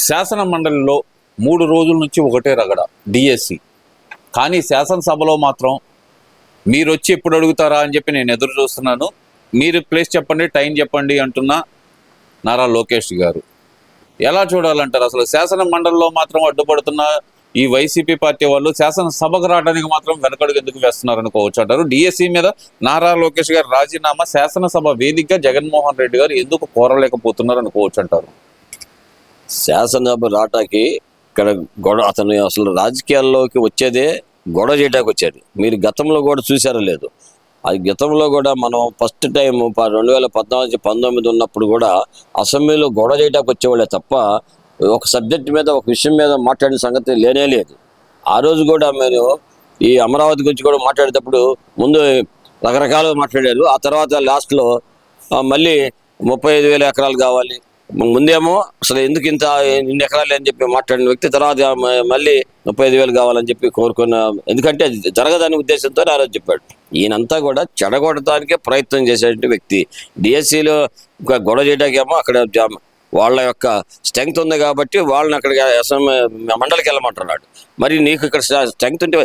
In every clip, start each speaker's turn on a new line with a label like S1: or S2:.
S1: శాసన మండలిలో 3 రోజుల నుంచి ఒకటే రగడ డిఎస్సి. కానీ శాసనసభలో మాత్రం మీరు వచ్చి ఎప్పుడు అడుగుతారా అని చెప్పి నేను ఎదురు చూస్తున్నాను. మీరు ప్లేస్ చెప్పండి, టైం చెప్పండి అంటున్న నారా లోకేష్ గారు ఎలా చూడాలంటారు? అసలు శాసన మండలిలో మాత్రం అడ్డుపడుతున్న ఈ వైసీపీ పార్టీ వాళ్ళు శాసనసభకు రావడానికి మాత్రం వెనకడుగు ఎందుకు వేస్తున్నారు అనుకోవచ్చు అంటారు. డిఎస్సి మీద నారా లోకేష్ గారు రాజీనామా శాసనసభ వేదికగా జగన్మోహన్ రెడ్డి గారు ఎందుకు కోరలేకపోతున్నారు అనుకోవచ్చు అంటారు.
S2: శాసనసభ రాటాకి ఇక్కడ గొడవ, అతను అసలు రాజకీయాల్లోకి వచ్చేదే గొడవ చేయడానికి వచ్చాడు. మీరు గతంలో కూడా చూసారో లేదు, అది గతంలో కూడా మనం ఫస్ట్ టైం 2014-19 ఉన్నప్పుడు కూడా అసెంబ్లీలో గొడవ చేయడానికి వచ్చేవాళ్ళే తప్ప ఒక సబ్జెక్ట్ మీద, ఒక విషయం మీద మాట్లాడిన సంగతి లేనే లేదు. ఆ రోజు కూడా మీరు ఈ అమరావతి గురించి కూడా మాట్లాడేటప్పుడు ముందు రకరకాలుగా మాట్లాడారు. ఆ తర్వాత లాస్ట్లో మళ్ళీ 35,000 ఎకరాలు కావాలి, ముందేమో అసలు ఎందుకు ఇన్ని ఎకరాలు అని చెప్పి మాట్లాడిన వ్యక్తి తర్వాత మళ్ళీ 35,000 కావాలని చెప్పి కోరుకున్న, ఎందుకంటే అది జరగదనే ఉద్దేశంతో ఆ రోజు చెప్పాడు. ఈయనంతా కూడా చెడగొట్టడానికే ప్రయత్నం చేసేటువంటి వ్యక్తి. డిఎస్సిలో గొడవ చేయడానికి ఏమో అక్కడ వాళ్ళ యొక్క స్ట్రెంగ్త్ ఉంది కాబట్టి వాళ్ళని అక్కడికి మండలికి వెళ్ళమంటున్నాడు. మరి నీకు ఇక్కడ స్ట్రెంగ్త్ ఉంటే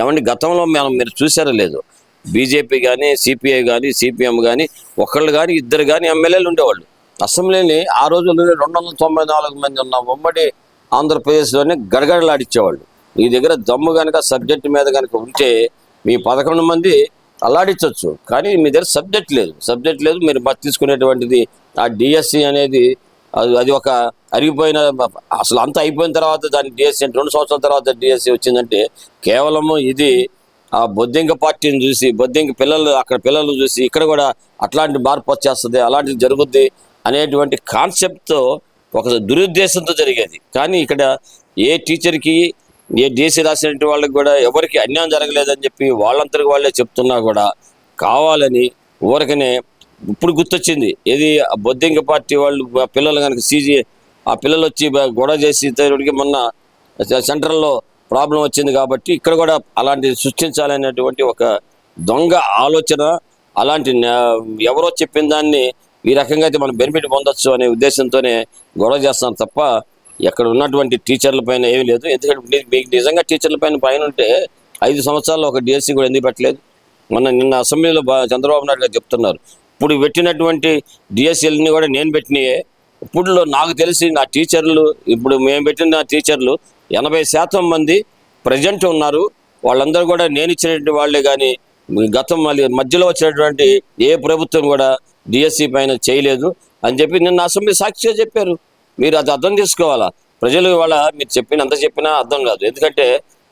S2: ఏమండి, గతంలో మీరు చూసారో లేదు, బీజేపీ కానీ, సిపిఐ కానీ, సిపిఎం కానీ, ఒకళ్ళు కానీ, ఇద్దరు కానీ ఎమ్మెల్యేలు ఉండేవాళ్ళు అసెంబ్లీని. ఆ రోజుల్లో 294 మంది ఉన్న ఉమ్మడి ఆంధ్రప్రదేశ్లోనే గడగడలాడిచ్చేవాళ్ళు. మీ దగ్గర దమ్ము కనుక సబ్జెక్ట్ మీద కనుక ఉంటే మీ 11 మంది అల్లాడించవచ్చు, కానీ మీ దగ్గర సబ్జెక్ట్ లేదు. మీరు తీసుకునేటువంటిది ఆ డిఎస్సి అనేది అది ఒక అరిగిపోయిన, అసలు అంతా అయిపోయిన తర్వాత దాని డిఎస్సి అంటే 2 సంవత్సరాల తర్వాత డిఎస్సి వచ్చిందంటే కేవలము ఇది ఆ బొద్దింక పార్టీని చూసి, బొద్దింక పిల్లలు చూసి ఇక్కడ కూడా అట్లాంటి మార్పు వచ్చేస్తుంది, అలాంటిది జరుగుద్ది అనేటువంటి కాన్సెప్ట్తో ఒక దురుద్దేశంతో జరిగేది. కానీ ఇక్కడ ఏ టీచర్కి, ఏ డిఎస్సి రాసినటువంటి వాళ్ళకి కూడా ఎవరికి అన్యాయం జరగలేదని చెప్పి వాళ్ళంతరికి వాళ్ళే చెప్తున్నా కూడా కావాలని ఊరకనే ఇప్పుడు గుర్తొచ్చింది. ఏది బొద్దింక పార్టీ వాళ్ళు పిల్లలు కనుక ఆ పిల్లలు వచ్చి గొడవ చేసి మొన్న సెంట్రల్లో ప్రాబ్లం వచ్చింది కాబట్టి ఇక్కడ కూడా అలాంటి సృష్టించాలనేటువంటి ఒక దొంగ ఆలోచన, అలాంటి ఎవరో చెప్పిన దాన్ని ఈ రకంగా అయితే మనం బెనిఫిట్ పొందొచ్చు అనే ఉద్దేశంతోనే గొడవ చేస్తాం తప్ప ఎక్కడ ఉన్నటువంటి టీచర్ల పైన ఏమీ లేదు. ఎందుకంటే మీకు నిజంగా టీచర్ల పైన ఉంటే 5 సంవత్సరాల్లో ఒక డిఎస్సి కూడా ఎందుకు పెట్టలేదు? నిన్న అసెంబ్లీలో చంద్రబాబు నాయుడు గారు చెప్తున్నారు, ఇప్పుడు పెట్టినటువంటి డిఎస్సీలని కూడా నేను పెట్టినాయే. ఇప్పుడు నాకు తెలిసి నా టీచర్లు, ఇప్పుడు మేము పెట్టిన టీచర్లు 80% మంది ప్రజెంట్ ఉన్నారు. వాళ్ళందరూ కూడా నేను ఇచ్చినటువంటి వాళ్ళే, కానీ గతం మధ్యలో వచ్చినటువంటి ఏ ప్రభుత్వం కూడా డిఎస్సి పైన చేయలేదు అని చెప్పి నిన్న అసెంబ్లీ సాక్షిగా చెప్పారు. మీరు అది అర్థం చేసుకోవాలా. ప్రజలు ఇవాళ మీరు ఎంత చెప్పినా అర్థం కాదు. ఎందుకంటే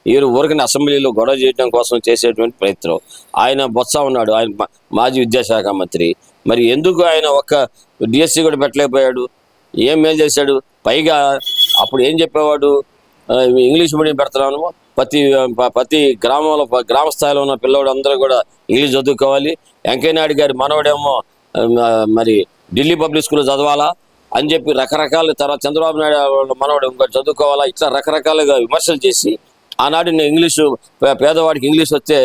S2: వీరు ఊరికని అసెంబ్లీలో గొడవ చేయడం కోసం చేసేటువంటి ప్రయత్నం. ఆయన బొత్స ఉన్నాడు, ఆయన మాజీ విద్యాశాఖ మంత్రి, మరి ఎందుకు ఆయన ఒక్క డిఎస్సి కూడా పెట్టలేకపోయాడు? ఏం మేలు చేశాడు? పైగా అప్పుడు ఏం చెప్పేవాడు, ఇంగ్లీష్ మీడియం పెడుతున్నాను, ప్రతి గ్రామ స్థాయిలో ఉన్న పిల్లవాడు అందరూ కూడా ఇంగ్లీష్ చదువుకోవాలి. వెంకయ్యనాయుడు గారి మనవడేమో మరి ఢిల్లీ పబ్లిక్ స్కూల్లో చదవాలా అని చెప్పి రకరకాల, తర్వాత చంద్రబాబు నాయుడు మనవడు ఇంకోటి చదువుకోవాలా, ఇట్లా రకరకాలుగా విమర్శలు చేసి ఆనాడు ఇంగ్లీషు పేదవాడికి ఇంగ్లీష్ వస్తే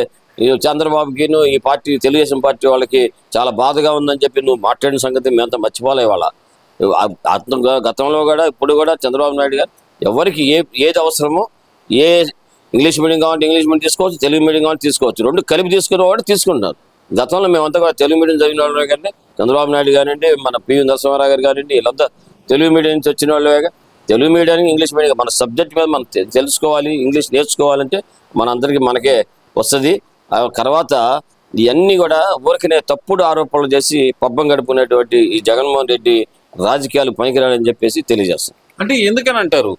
S2: చంద్రబాబుకి ఈ పార్టీ, తెలుగుదేశం పార్టీ వాళ్ళకి చాలా బాధగా ఉందని చెప్పి నువ్వు మాట్లాడిన సంగతి మేమంతా మర్చిపోలే. వాళ్ళ గతంలో కూడా ఇప్పుడు కూడా చంద్రబాబు నాయుడు గారు ఎవరికి ఏది అవసరమో, ఏ ఇంగ్లీష్ మీడియం కావాలంటే ఇంగ్లీష్ మీడియం తీసుకోవచ్చు, తెలుగు మీడియం కావాలంటే తీసుకోవచ్చు, 2 కలిపి తీసుకునేవాడు తీసుకుంటున్నారు. గతంలో మేమంతా కూడా తెలుగు మీడియం చదివిన వాళ్ళు కానీ, చంద్రబాబు నాయుడు కానివ్వండి, మన పివి నరసింహారావు గారు కానివ్వండి, వీళ్ళంతా తెలుగు మీడియం నుంచి వచ్చిన వాళ్ళేగా. తెలుగు మీడియానికి ఇంగ్లీష్ మీడియం మన సబ్జెక్ట్ మీద మనం తెలుసుకోవాలి, ఇంగ్లీష్ నేర్చుకోవాలంటే మనకే వస్తుంది. తర్వాత ఇవన్నీ కూడా ఊరికనే తప్పుడు ఆరోపణలు చేసి పబ్బం గడుపుకునేటువంటి ఈ జగన్మోహన్ రెడ్డి రాజకీయాలు పనికిరాడని చెప్పేసి తెలియజేస్తాం.
S1: అంటే ఎందుకని అంటారు,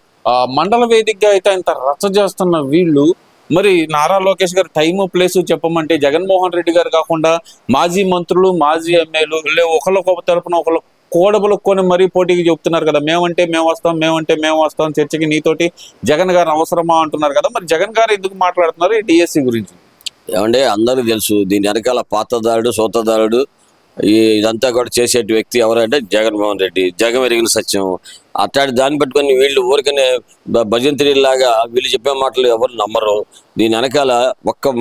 S1: మండల వేదికగా అయితే ఇంత రచ్చ చేస్తున్న వీళ్ళు మరి నారా లోకేష్ గారు టైము ప్లేసు చెప్పమంటే జగన్మోహన్ రెడ్డి గారు కాకుండా మాజీ మంత్రులు, మాజీ ఎమ్మెల్యేలు ఒకళ్ళొక తరపున ఒకళ్ళు కోడబలుక్కొని మరీ పోటీకి చెప్తున్నారు కదా, మేమంటే మేము వస్తాం చర్చకి, నీతోటి జగన్ గారు అవసరమా అంటున్నారు కదా. మరి జగన్ గారు ఎందుకు మాట్లాడుతున్నారు ఈ డిఎస్సి గురించి?
S2: ఏమంటే అందరికీ తెలుసు, దీని వెనకాల పాతదారుడు, సోతదారుడు ఇదంతా కూడా చేసే వ్యక్తి ఎవరంటే జగన్మోహన్ రెడ్డి, జగమెరిగిన సత్యం. అట్లాంటి దాన్ని పెట్టుకొని వీళ్ళు ఊరికనే భజంత్రిలాగా వీళ్ళు చెప్పే మాటలు ఎవరు నమ్మరు. దీని వెనకాల ఒక్క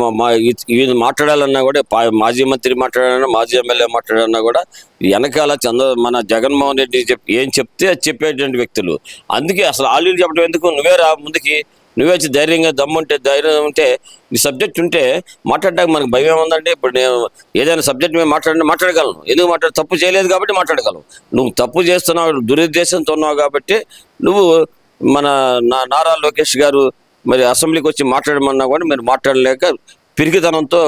S2: వీళ్ళు మాట్లాడాలన్నా కూడా మాజీ మంత్రి మాట్లాడాలన్నా, మాజీ ఎమ్మెల్యే మాట్లాడాలన్నా కూడా వెనకాల మన జగన్మోహన్ రెడ్డి ఏం చెప్తే అది చెప్పేటువంటి వ్యక్తులు. అందుకే అసలు వాళ్ళు చెప్పడం ఎందుకు, నువ్వే రా ముందుకి, నువ్వే వచ్చి ధైర్యంగా ధైర్యం ఉంటే నీ సబ్జెక్ట్ ఉంటే మాట్లాడడానికి మనకు భయం ఏముందంటే, ఇప్పుడు నేను ఏదైనా సబ్జెక్ట్ మేము మాట్లాడగలను. ఎందుకు తప్పు చేయలేదు కాబట్టి మాట్లాడగలను. నువ్వు తప్పు చేస్తున్నావు, దురుద్దేశంతో ఉన్నావు కాబట్టి నువ్వు నారా లోకేష్ గారు మరి అసెంబ్లీకి వచ్చి మాట్లాడమన్నా కూడా మీరు మాట్లాడలేక పిరికితనంతో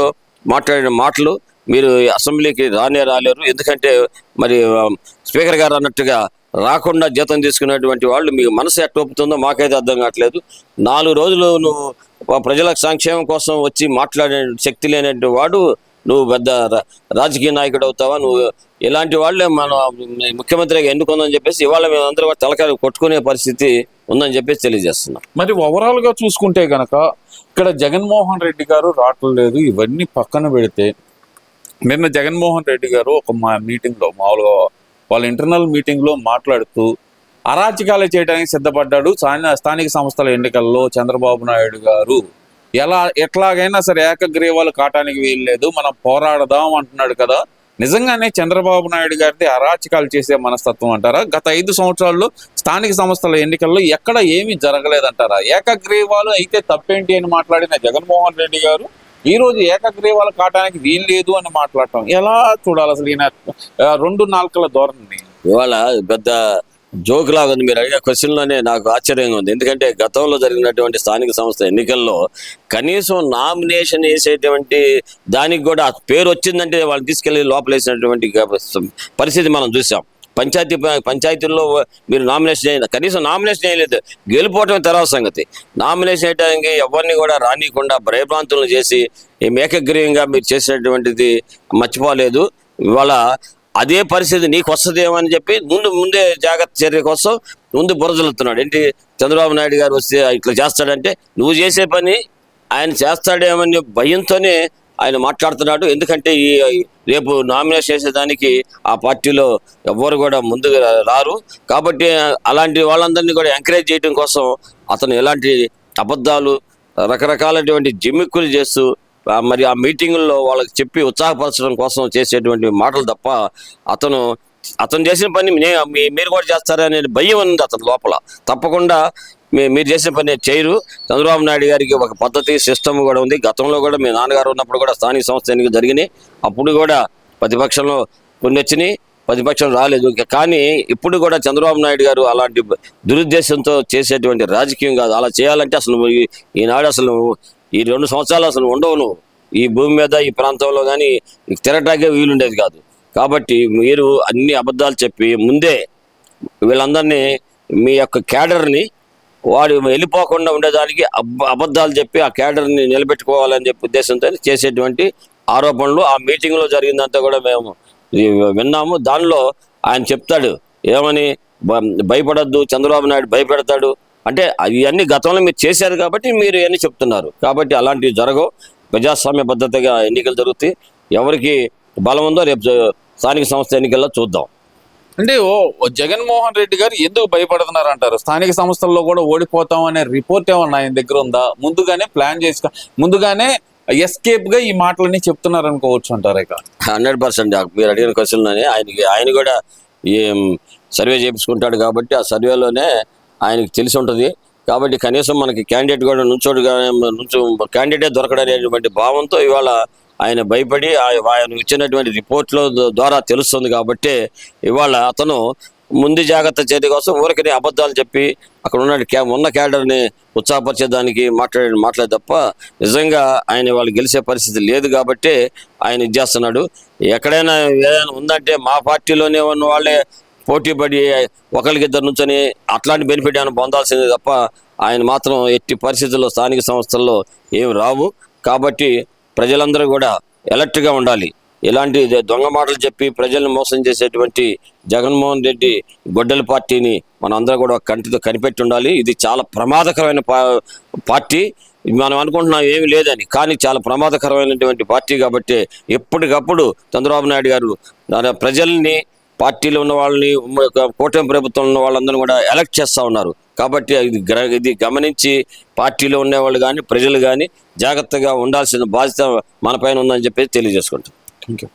S2: మాట్లాడిన మాటలు మీరు అసెంబ్లీకి రాలేరు. ఎందుకంటే మరి స్పీకర్ గారు అన్నట్టుగా రాకుండా జీతం తీసుకునేటువంటి వాళ్ళు మీకు మనసు ఎట్ట ఒప్పుతుందో మాకైతే అర్థం కావట్లేదు. 4 రోజులు నువ్వు ప్రజల సంక్షేమం కోసం వచ్చి మాట్లాడే శక్తి లేనటువంటి వాడు నువ్వు పెద్ద రాజకీయ నాయకుడు అవుతావా? నువ్వు ఇలాంటి వాళ్ళే మన ముఖ్యమంత్రిగా ఎన్నుకుందని చెప్పేసి ఇవాళ మేమందరూ తలకాయలు కొట్టుకునే పరిస్థితి ఉందని చెప్పేసి తెలియజేస్తున్నాం.
S1: మరి ఓవరాల్ గా చూసుకుంటే గనక ఇక్కడ జగన్మోహన్ రెడ్డి గారు రావట్లేదు. ఇవన్నీ పక్కన పెడితే నిన్న జగన్మోహన్ రెడ్డి గారు ఒక మీటింగ్ లో మామూలుగా వాళ్ళ ఇంటర్నల్ మీటింగ్ లో మాట్లాడుతూ అరాచకాలు చేయడానికి సిద్ధపడ్డాడు. స్థానిక సంస్థల ఎన్నికల్లో చంద్రబాబు నాయుడు గారు ఎట్లాగైనా సరే ఏకగ్రీవాలు కావటానికి వీల్లేదు, మనం పోరాడదాం అంటున్నాడు కదా. నిజంగానే చంద్రబాబు నాయుడు గారిది అరాచకాలు చేసే మనస్తత్వం అంటారా? గత 5 సంవత్సరాల్లో స్థానిక సంస్థల ఎన్నికల్లో ఎక్కడ ఏమీ జరగలేదంటారా? ఏకగ్రీవాలు అయితే తప్పేంటి అని మాట్లాడిన జగన్మోహన్ రెడ్డి గారు ఈ రోజు ఏకగ్రీవాలు కావటానికి వీల్లేదు అని మాట్లాడటం ఎలా చూడాలి అసలు ఈయన 2 నాలుకల ధోరణి?
S2: ఇవాళ పెద్ద జోక్ లాగా ఉంది. మీరు అడిగే క్వశ్చన్లోనే నాకు ఆశ్చర్యంగా ఉంది. ఎందుకంటే గతంలో జరిగినటువంటి స్థానిక సంస్థ ఎన్నికల్లో కనీసం నామినేషన్ వేసేటువంటి దానికి కూడా పేరు వచ్చిందంటే వాళ్ళు తీసుకెళ్లి లోపలేసినటువంటి పరిస్థితి మనం చూసాం. పంచాయతీల్లో మీరు నామినేషన్ చేయలేదు, కనీసం నామినేషన్ చేయలేదు. గెలిపోవటం తర్వాత సంగతి. నామినేషన్ చేయడానికి ఎవరిని కూడా రానియకుండా భయభ్రాంతులను చేసి ఏకగ్రీయంగా మీరు చేసినటువంటిది మర్చిపోలేదు. ఇవాళ అదే పరిస్థితి నీకు వస్తుందేమో అని చెప్పి ముందే జాగ్రత్త చర్య కోసం ముందు బురజలుతున్నాడు. ఏంటి, చంద్రబాబు నాయుడు గారు వస్తే ఇట్లా చేస్తాడంటే నువ్వు చేసే పని ఆయన చేస్తాడేమని భయంతోనే ఆయన మాట్లాడుతున్నాడు. ఎందుకంటే రేపు నామినేషన్ చేసేదానికి ఆ పార్టీలో ఎవ్వరు కూడా ముందుకు రారు. కాబట్టి అలాంటి వాళ్ళందరినీ కూడా ఎంకరేజ్ చేయడం కోసం అతను ఎలాంటి అబద్ధాలు రకరకాలైనటువంటి జిమ్మిక్కులు చేస్తూ మరి ఆ మీటింగుల్లో వాళ్ళకి చెప్పి ఉత్సాహపరచడం కోసం చేసేటువంటి మాటలు తప్ప అతను చేసిన పని మీరు కూడా చేస్తారనే భయం ఉంది అతని లోపల. తప్పకుండా మీరు చేసిన పని చేయరు. చంద్రబాబు నాయుడు గారికి ఒక పద్ధతి, సిస్టమ్ కూడా ఉంది. గతంలో కూడా మీ నాన్నగారు ఉన్నప్పుడు కూడా స్థానిక సంస్థ ఎన్నికలు జరిగినాయి. అప్పుడు కూడా ప్రతిపక్షంలో కొన్ని వచ్చినాయి, ప్రతిపక్షం రాలేదు. కానీ ఇప్పుడు కూడా చంద్రబాబు నాయుడు గారు అలాంటి దురుద్దేశంతో చేసేటువంటి రాజకీయం కాదు. అలా చేయాలంటే అసలు ఈనాడు అసలు ఈ 2 సంవత్సరాలు అసలు ఉండవు. నువ్వు ఈ భూమి మీద ఈ ప్రాంతంలో కానీ తిరగటాకే వీలుండేది కాదు. కాబట్టి మీరు అన్ని అబద్ధాలు చెప్పి ముందే వీళ్ళందరినీ మీ యొక్క క్యాడర్ని వాడు వెళ్ళిపోకుండా ఉండేదానికి అబద్ధాలు చెప్పి ఆ క్యాడర్ని నిలబెట్టుకోవాలని చెప్పి ఉద్దేశంతో చేసేటువంటి ఆరోపణలు ఆ మీటింగ్లో జరిగిందంతా కూడా మేము విన్నాము. దానిలో ఆయన చెప్తాడు ఏమని, భయపడద్దు, చంద్రబాబు నాయుడు భయపెడతాడు అంటే అవన్నీ గతంలో మీరు చేశారు కాబట్టి మీరు ఇవన్నీ చెప్తున్నారు. కాబట్టి అలాంటివి జరగవు. ప్రజాస్వామ్య పద్ధతిగా ఎన్నికలు జరుగుతాయి. ఎవరికి బలం ఉందో రేపు స్థానిక సంస్థ ఎన్నికల్లో చూద్దాం.
S1: అంటే జగన్మోహన్ రెడ్డి గారు ఎందుకు భయపడుతున్నారు అంటారు? స్థానిక సంస్థల్లో కూడా ఓడిపోతాం అనే రిపోర్ట్ ఏమన్నా ఆయన దగ్గర ఉందా? ముందుగానే ప్లాన్ ముందుగానే ఎస్కేప్ గా ఈ మాటలన్నీ చెప్తున్నారు అనుకోవచ్చు అంటారు? ఇక
S2: 100% మీరు అడిగిన క్వశ్చన్లోనే ఆయన కూడా సర్వే చేయించుకుంటాడు కాబట్టి ఆ సర్వేలోనే ఆయనకి తెలిసి ఉంటుంది. కాబట్టి కనీసం మనకి క్యాండిడేట్ కూడా క్యాండిడేటే దొరకడనేటువంటి భావంతో ఇవాళ ఆయన భయపడి ఆయన ఇచ్చినటువంటి రిపోర్ట్ల ద్వారా తెలుస్తుంది. కాబట్టి ఇవాళ అతను ముందు జాగ్రత్త చర్య కోసం ఊరికనే అబద్ధాలు చెప్పి అక్కడ ఉన్న క్యాడర్ని ఉత్సాహపరిచేదానికి మాట్లాడే తప్ప నిజంగా ఆయన వాళ్ళు గెలిచే పరిస్థితి లేదు. కాబట్టి ఆయన ఇది చేస్తున్నాడు. ఎక్కడైనా ఏదైనా ఉందంటే మా పార్టీలోనే ఉన్న వాళ్ళే పోటీ పడి ఒకరికిద్దరు నుంచొని అట్లాంటి బెనిఫిట్ ఏమైనా పొందాల్సిందే తప్ప ఆయన మాత్రం ఎట్టి పరిస్థితుల్లో స్థానిక సంస్థల్లో ఏమి రావు. కాబట్టి ప్రజలందరూ కూడా అలర్ట్గా ఉండాలి. ఇలాంటి దొంగ మాటలు చెప్పి ప్రజల్ని మోసం చేసేటువంటి జగన్మోహన్ రెడ్డి గొడ్డల పార్టీని మనందరూ కూడా కంటితో కనిపెట్టి ఉండాలి. ఇది చాలా ప్రమాదకరమైన పార్టీ. మనం అనుకుంటున్నాం ఏమీ లేదని, కానీ చాలా ప్రమాదకరమైనటువంటి పార్టీ కాబట్టి ఎప్పటికప్పుడు చంద్రబాబు నాయుడు గారు ప్రజల్ని, పార్టీలో ఉన్న వాళ్ళని, కూటమి ప్రభుత్వంలో ఉన్న వాళ్ళందరూ కూడా ఎలక్ట్ చేస్తూ ఉన్నారు. కాబట్టి ఇది గమనించి పార్టీలో ఉండేవాళ్ళు కానీ ప్రజలు కానీ జాగ్రత్తగా ఉండాల్సిన బాధ్యత మన పైన ఉందని చెప్పేసి తెలియజేసుకుంటాం.
S1: Thank you.